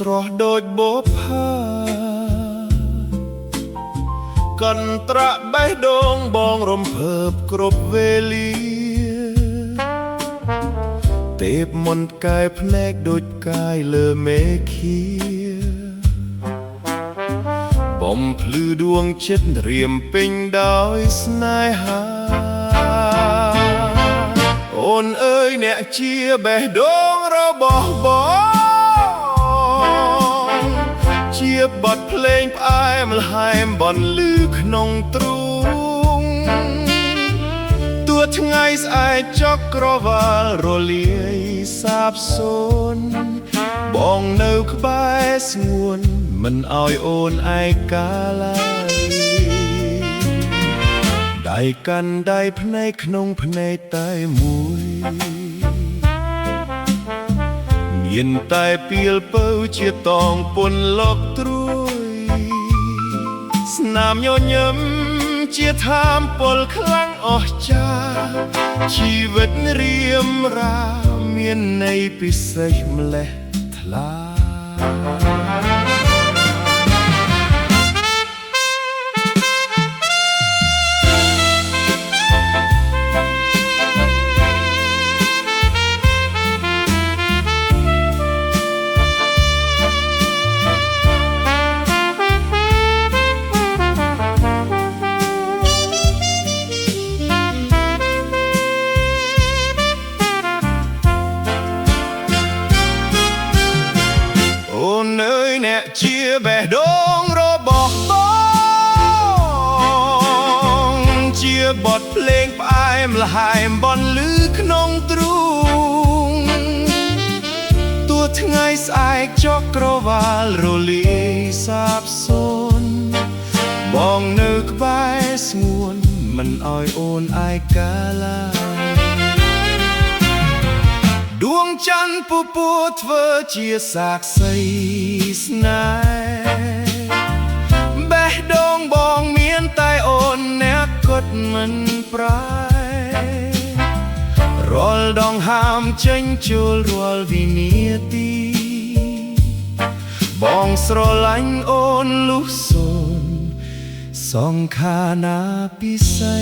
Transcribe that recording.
ស្រស់ដូចបបផាកន្ត្រាក់បេះដូងបងរំភើបគ្រប់វេលាទេពមន្តកាយភ្នែកដូចកាយលើមេឃាបំភ្លឺដួងចិត្តរៀមពេញដោយស្នេហាអូនអើយអ្នកជាបេះដូងរបស់បងជាបទភ្លេងផ្អែមល្ហែមបន្លឺក្នុងទ្រូងទោះថ្ងៃស្អែកចុកក្រវាលរលាយសាបសូន្យបងនៅក្បែរស្ងួនមិនឲ្យអូនឯកាឡើយដៃកាន់ដៃភ្នែកក្នុងភ្នែកតែមួយមានតែពីលពៅជាតងពន្លកត្រួយស្នាមញញឹមជាធម៌ពលខ្លាំងអស្ចារ្យជីវិតរៀមរាមានន័យពិសេសម្លេះថ្លាអ្នកជាបេះដូងរបស់បងជាបទភ្លេងផ្អែមល្ហែមបន្លឺក្នុងទ្រូងទោះថ្ងៃស្អែកចុកក្រវាលរលាយសាបសូន្យបងនៅក្បែរស្ងួនមិនឲ្យអូនឯកាឡើយដួងច័ន្ទពពួរធ្វើជាសាក្សីស្នេហ៍បេះដូងបងមានតែអូនអ្នកគត់មិនប្រែរាល់ដងហាមចេញចូលរាល់វិនាទីបងស្រឡាញ់អូនលុះសូនសង្ខាណាពិសី